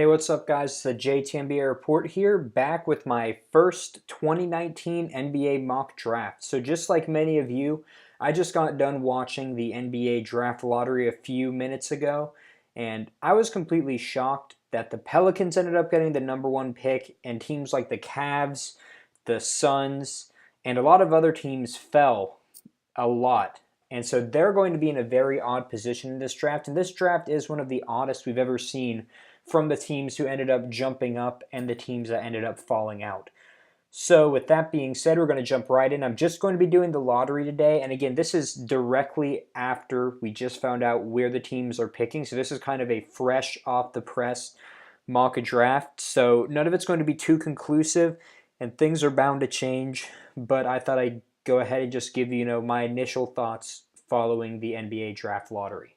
Hey, what's up, guys? It's the JTNBA report here, back with my first 2019 NBA mock draft. So, just like many of you, I just got done watching the NBA draft lottery a few minutes ago, and I was completely shocked that the Pelicans ended up getting the number one pick, and teams like the Cavs, the Suns, and a lot of other teams fell a lot. And so they're going to be in a very odd position in this draft. And this draft is one of the oddest we've ever seen from the teams who ended up jumping up and the teams that ended up falling out. So, with that being said, we're going to jump right in. I'm just going to be doing the lottery today. And again, this is directly after we just found out where the teams are picking. So, this is kind of a fresh off the press mock draft. So, none of it's going to be too conclusive, and things are bound to change. But I thought I'd go ahead and just give you, my initial thoughts following the NBA draft lottery.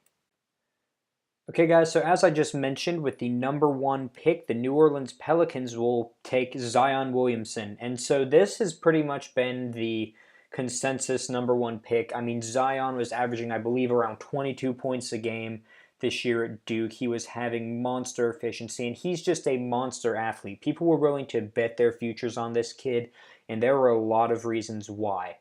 Okay, guys, so as I just mentioned, with the number one pick, the New Orleans Pelicans will take Zion Williamson. And so this has pretty much been the consensus number one pick. I mean, Zion was averaging, I believe, around 22 points a game this year at Duke. He was having monster efficiency, and he's just a monster athlete. People were willing to bet their futures on this kid, and there were a lot of reasons why.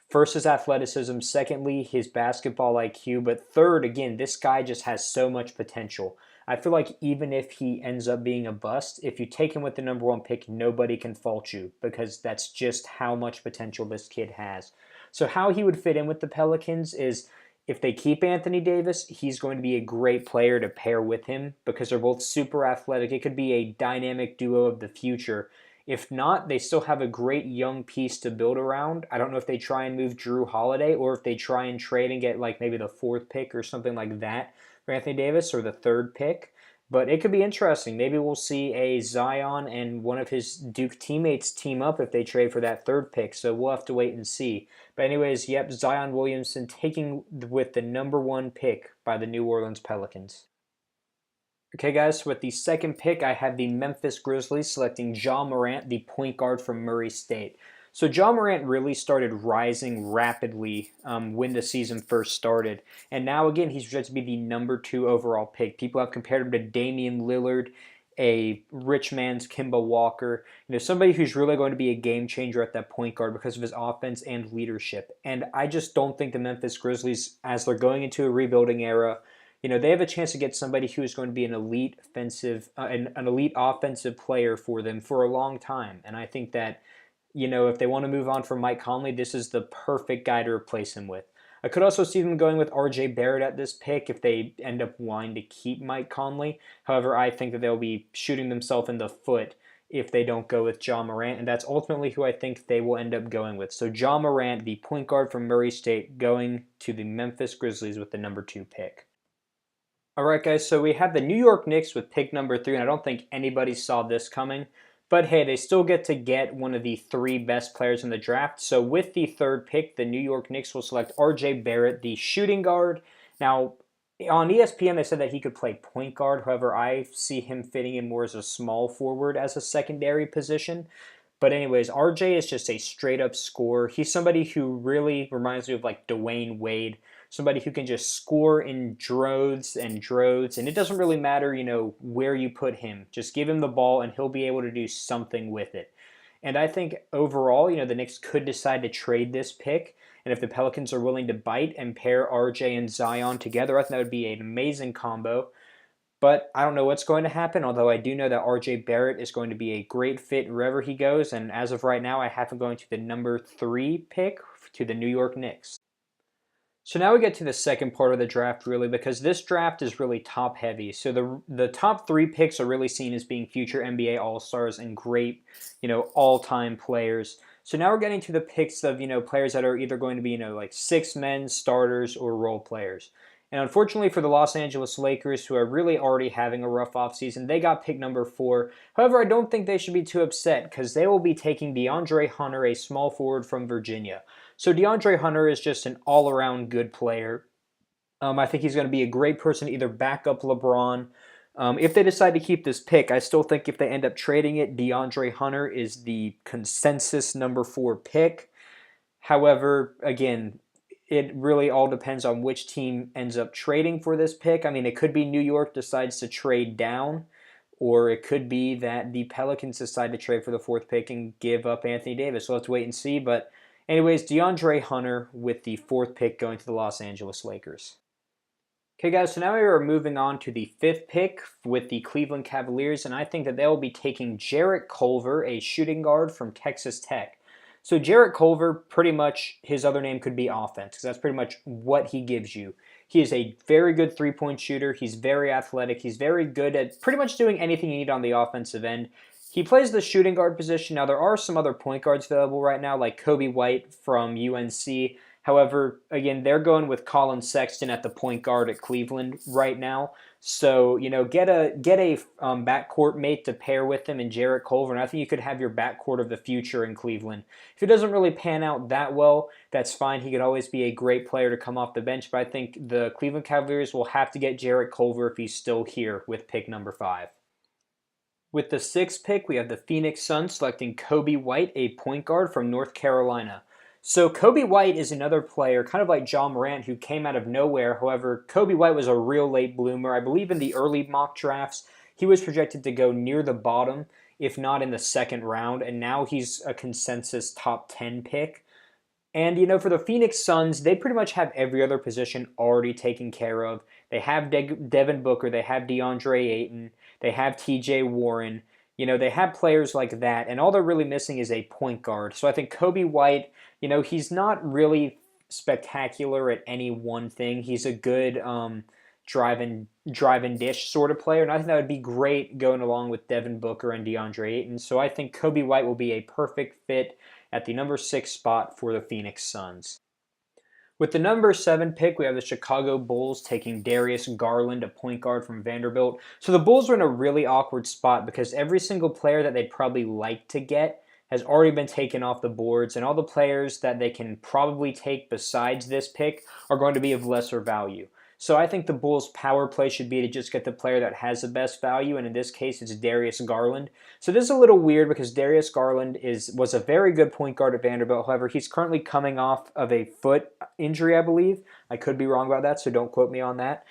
First, his athleticism. Secondly, his basketball IQ. But third, again, this guy just has so much potential. I feel like even if he ends up being a bust, if you take him with the number one pick, nobody can fault you because that's just how much potential this kid has. So how he would fit in with the Pelicans is if they keep Anthony Davis, he's going to be a great player to pair with him because they're both super athletic. It could be a dynamic duo of the future. If not, they still have a great young piece to build around. I don't know if they try and move Drew Holiday or if they try and trade and get like maybe the fourth pick or something like that for Anthony Davis or the third pick. But it could be interesting. Maybe we'll see a Zion and one of his Duke teammates team up if they trade for that third pick. So we'll have to wait and see. But anyways, yep, Zion Williamson taking with the number one pick by the New Orleans Pelicans. Okay, guys, so with the second pick, I have the Memphis Grizzlies selecting Ja Morant, the point guard from Murray State. So Ja Morant really started rising rapidly when the season first started. And now, again, he's projected to be the number two overall pick. People have compared him to Damian Lillard, a rich man's Kemba Walker, somebody who's really going to be a game changer at that point guard because of his offense and leadership. And I just don't think the Memphis Grizzlies, as they're going into a rebuilding era, they have a chance to get somebody who is going to be an elite offensive, an elite offensive player for them for a long time. And I think that, if they want to move on from Mike Conley, this is the perfect guy to replace him with. I could also see them going with R.J. Barrett at this pick if they end up wanting to keep Mike Conley. However, I think that they'll be shooting themselves in the foot if they don't go with Ja Morant, and that's ultimately who I think they will end up going with. So Ja Morant, the point guard from Murray State, going to the Memphis Grizzlies with the number two pick. All right, guys, so we have the New York Knicks with pick number 3, and I don't think anybody saw this coming. But hey, they still get one of the 3 best players in the draft. So with the third pick, the New York Knicks will select R.J. Barrett, the shooting guard. Now, on ESPN, they said that he could play point guard. However, I see him fitting in more as a small forward as a secondary position. But anyways, RJ is just a straight up scorer. He's somebody who really reminds me of like Dwayne Wade, somebody who can just score in droves and droves, and it doesn't really matter, where you put him. Just give him the ball and he'll be able to do something with it. And I think overall, the Knicks could decide to trade this pick. And if the Pelicans are willing to bite and pair RJ and Zion together, I think that would be an amazing combo. But I don't know what's going to happen, although I do know that R.J. Barrett is going to be a great fit wherever he goes. And as of right now, I have him going to the number 3 pick to the New York Knicks. So now we get to the second part of the draft, really, because this draft is really top heavy. So the top 3 picks are really seen as being future NBA All-Stars and great, all-time players. So now we're getting to the picks of, players that are either going to be, like 6 men, starters, or role players. And unfortunately for the Los Angeles Lakers, who are really already having a rough offseason, they got pick number 4. However, I don't think they should be too upset because they will be taking DeAndre Hunter, a small forward from Virginia. So DeAndre Hunter is just an all-around good player. I think he's going to be a great person to either back up LeBron. If they decide to keep this pick, I still think if they end up trading it, DeAndre Hunter is the consensus number 4 pick. However, again, it really all depends on which team ends up trading for this pick. I mean, it could be New York decides to trade down, or it could be that the Pelicans decide to trade for the 4th pick and give up Anthony Davis. So let's wait and see. But anyways, DeAndre Hunter with the 4th pick going to the Los Angeles Lakers. Okay, guys, so now we are moving on to the 5th pick with the Cleveland Cavaliers, and I think that they will be taking Jarrett Culver, a shooting guard from Texas Tech. So Jarrett Culver, pretty much his other name could be offense, because that's pretty much what he gives you. He is a very good three-point shooter. He's very athletic. He's very good at pretty much doing anything you need on the offensive end. He plays the shooting guard position. Now, there are some other point guards available right now, like Kobe White from UNC. However, again, they're going with Colin Sexton at the point guard at Cleveland right now. So, get a backcourt mate to pair with him in Jarrett Culver, and I think you could have your backcourt of the future in Cleveland. If it doesn't really pan out that well, that's fine. He could always be a great player to come off the bench, but I think the Cleveland Cavaliers will have to get Jarrett Culver if he's still here with pick number 5. With the 6th pick, we have the Phoenix Suns selecting Kobe White, a point guard from North Carolina. So Kobe White is another player, kind of like John Morant, who came out of nowhere. However, Kobe White was a real late bloomer. I believe in the early mock drafts, he was projected to go near the bottom, if not in the 2nd round, and now he's a consensus top 10 pick. And, for the Phoenix Suns, they pretty much have every other position already taken care of. They have Devin Booker, they have DeAndre Ayton, they have TJ Warren. They have players like that, and all they're really missing is a point guard. So I think Kobe White, he's not really spectacular at any one thing. He's a good drive and dish sort of player, and I think that would be great going along with Devin Booker and DeAndre Ayton. So I think Kobe White will be a perfect fit at the number 6 spot for the Phoenix Suns. With the number 7 pick, we have the Chicago Bulls taking Darius Garland, a point guard from Vanderbilt. So the Bulls are in a really awkward spot because every single player that they'd probably like to get has already been taken off the boards, and all the players that they can probably take besides this pick are going to be of lesser value. So I think the Bulls' power play should be to just get the player that has the best value, and in this case, it's Darius Garland. So this is a little weird because Darius Garland was a very good point guard at Vanderbilt. However, he's currently coming off of a foot injury, I believe. I could be wrong about that, so don't quote me on that.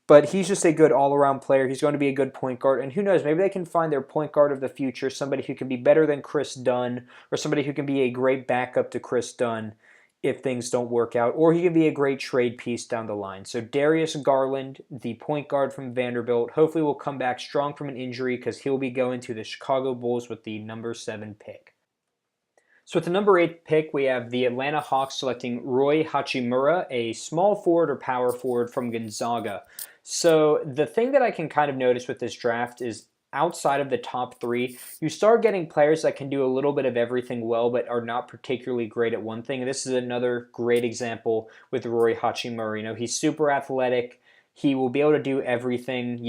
But he's just a good all-around player. He's going to be a good point guard, and who knows, maybe they can find their point guard of the future, somebody who can be better than Chris Dunn, or somebody who can be a great backup to Chris Dunn if things don't work out, or he can be a great trade piece down the line. So Darius Garland, the point guard from Vanderbilt, hopefully will come back strong from an injury because he'll be going to the Chicago Bulls with the number 7 pick. So with the number 8 pick, we have the Atlanta Hawks selecting Rui Hachimura, a small forward or power forward from Gonzaga. So the thing that I can kind of notice with this draft is outside of the top 3, you start getting players that can do a little bit of everything well, but are not particularly great at one thing. And this is another great example with Rui Hachimura. He's super athletic. He will be able to do everything,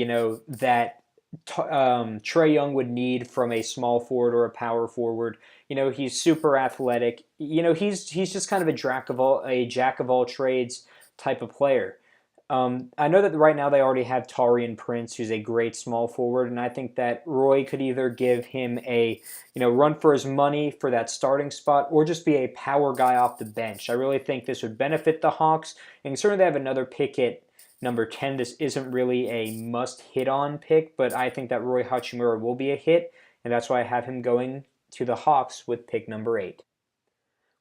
that Trae Young would need from a small forward or a power forward. He's super athletic. He's just kind of a jack of all trades type of player. I know that right now they already have Taurean Prince, who's a great small forward, and I think that Roy could either give him a run for his money for that starting spot or just be a power guy off the bench. I really think this would benefit the Hawks, and certainly they have another pick at number 10. This isn't really a must-hit-on pick, but I think that Rui Hachimura will be a hit, and that's why I have him going to the Hawks with pick number 8.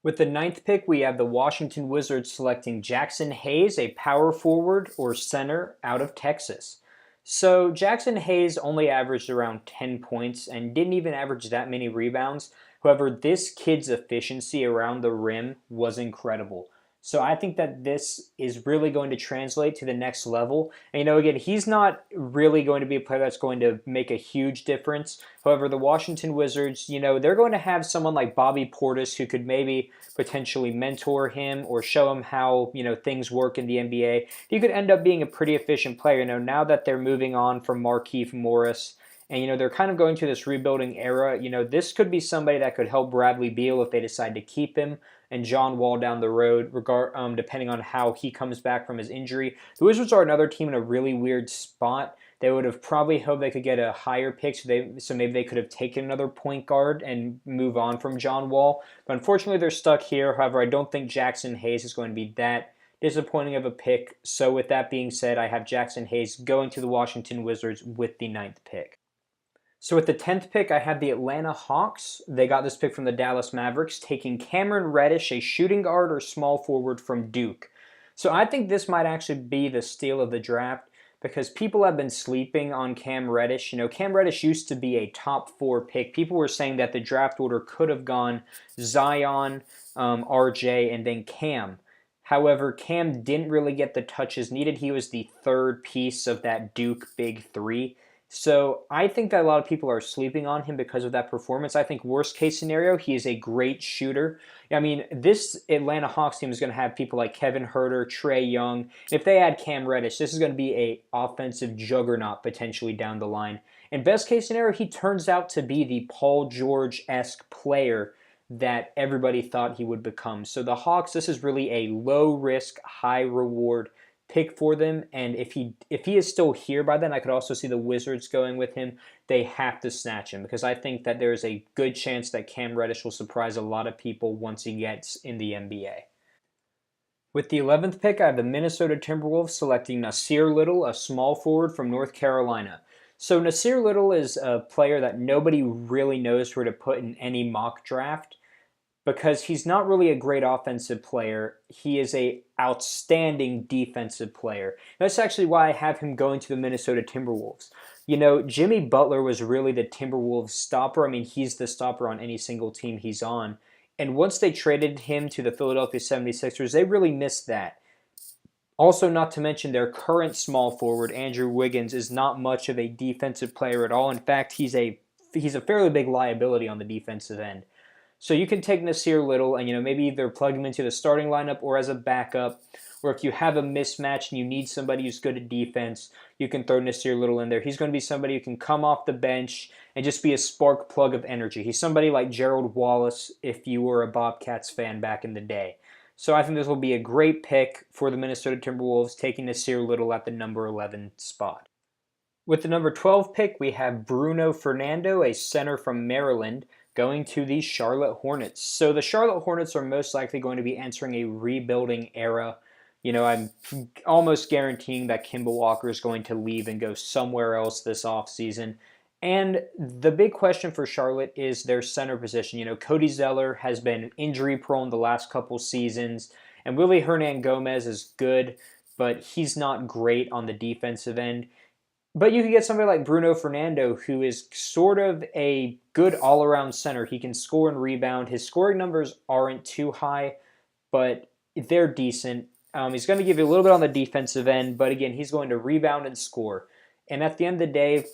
With the 9th pick, we have the Washington Wizards selecting Jackson Hayes, a power forward or center out of Texas. So Jackson Hayes only averaged around 10 points and didn't even average that many rebounds. However, this kid's efficiency around the rim was incredible. So I think that this is really going to translate to the next level. And again, he's not really going to be a player that's going to make a huge difference. However, the Washington Wizards, they're going to have someone like Bobby Portis who could maybe potentially mentor him or show him how, things work in the NBA. He could end up being a pretty efficient player. Now that they're moving on from Markieff Morris, and they're kind of going to this rebuilding era, this could be somebody that could help Bradley Beal if they decide to keep him, and John Wall down the road, depending on how he comes back from his injury. The Wizards are another team in a really weird spot. They would have probably hoped they could get a higher pick, so maybe they could have taken another point guard and move on from John Wall. But unfortunately, they're stuck here. However, I don't think Jackson Hayes is going to be that disappointing of a pick. So with that being said, I have Jackson Hayes going to the Washington Wizards with the 9th pick. So with the 10th pick, I have the Atlanta Hawks. They got this pick from the Dallas Mavericks, taking Cameron Reddish, a shooting guard or small forward from Duke. So I think this might actually be the steal of the draft because people have been sleeping on Cam Reddish. You know, Cam Reddish used to be a top 4 pick. People were saying that the draft order could have gone Zion, RJ, and then Cam. However, Cam didn't really get the touches needed. He was the 3rd piece of that Duke Big Three. So I think that a lot of people are sleeping on him because of that performance. I think worst case scenario, he is a great shooter. I mean, this Atlanta Hawks team is going to have people like Kevin Huerter, Trae Young. If they add Cam Reddish, this is going to be a offensive juggernaut potentially down the line. And best case scenario, he turns out to be the Paul George-esque player that everybody thought he would become. So the Hawks, this is really a low risk, high reward pick for them, and if he is still here by then, I could also see the Wizards going with him. They have to snatch him because I think that there's a good chance that Cam Reddish will surprise a lot of people once he gets in the NBA. With the 11th pick, I have the Minnesota Timberwolves selecting Nasir Little, a small forward from North Carolina. So Nasir Little is a player that nobody really knows where to put in any mock draft because he's not really a great offensive player. He is a outstanding defensive player. That's actually why I have him going to the Minnesota Timberwolves. You know, Jimmy Butler was really the Timberwolves stopper. I mean, he's the stopper on any single team he's on. And once they traded him to the Philadelphia 76ers, they really missed that. Also, not to mention their current small forward, Andrew Wiggins, is not much of a defensive player at all. In fact, he's a fairly big liability on the defensive end. So you can take Nasir Little and, you know, maybe either plug him into the starting lineup or as a backup. Or if you have a mismatch and you need somebody who's good at defense, you can throw Nasir Little in there. He's going to be somebody who can come off the bench and just be a spark plug of energy. He's somebody like Gerald Wallace if you were a Bobcats fan back in the day. So I think this will be a great pick for the Minnesota Timberwolves, taking Nasir Little at the number 11 spot. With the number 12 pick, we have Bruno Fernando, a center from Maryland, going to the Charlotte Hornets. So the Charlotte Hornets are most likely going to be entering a rebuilding era. You know, I'm almost guaranteeing that Kemba Walker is going to leave and go somewhere else this offseason. And the big question for Charlotte is their center position. You know, Cody Zeller has been injury prone the last couple seasons, and Willie Hernangomez is good, but he's not great on the defensive end. But you can get somebody like Bruno Fernando, who is sort of a good all-around center. He can score and rebound. His scoring numbers aren't too high, but they're decent. He's going to give you a little bit on the defensive end, but again, he's going to rebound and score. And at the end of the day,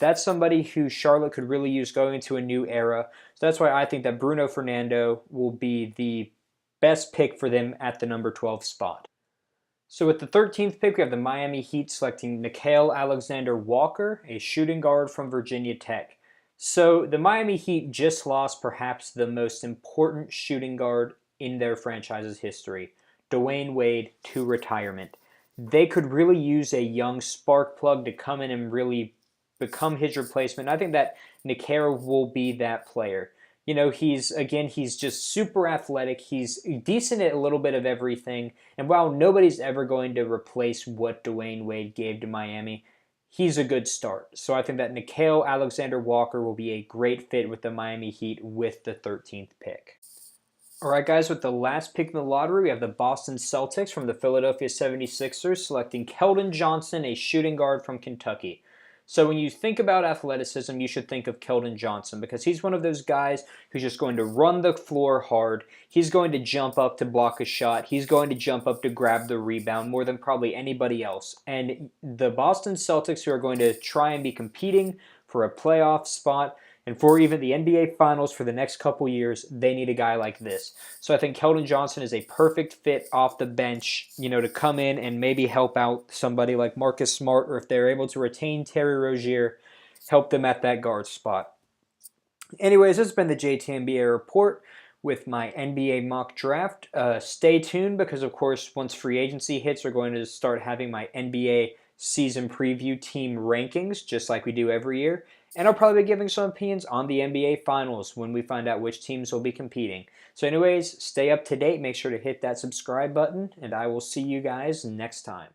that's somebody who Charlotte could really use going into a new era. So that's why I think that Bruno Fernando will be the best pick for them at the number 12 spot. So with the 13th pick, we have the Miami Heat selecting Nickeil Alexander-Walker, a shooting guard from Virginia Tech. So the Miami Heat just lost perhaps the most important shooting guard in their franchise's history, Dwayne Wade, to retirement. They could really use a young spark plug to come in and really become his replacement. I think that Nickeil will be that player. You know, he's just super athletic. He's decent at a little bit of everything. And while nobody's ever going to replace what Dwayne Wade gave to Miami, he's a good start. So I think that Nickeil Alexander-Walker will be a great fit with the Miami Heat with the 13th pick. All right, guys, with the last pick in the lottery, we have the Boston Celtics from the Philadelphia 76ers selecting Keldon Johnson, a shooting guard from Kentucky. So when you think about athleticism, you should think of Keldon Johnson because he's one of those guys who's just going to run the floor hard. He's going to jump up to block a shot. He's going to jump up to grab the rebound more than probably anybody else. And the Boston Celtics, who are going to try and be competing for a playoff spot and for even the NBA Finals for the next couple years, they need a guy like this. So I think Keldon Johnson is a perfect fit off the bench, you know, to come in and maybe help out somebody like Marcus Smart, or if they're able to retain Terry Rozier, help them at that guard spot. Anyways, this has been the JTNBA Report with my NBA mock draft. Stay tuned because, of course, once free agency hits, we're going to start having my NBA season preview team rankings, just like we do every year. And I'll probably be giving some opinions on the NBA Finals when we find out which teams will be competing. So anyways, stay up to date. Make sure to hit that subscribe button, and I will see you guys next time.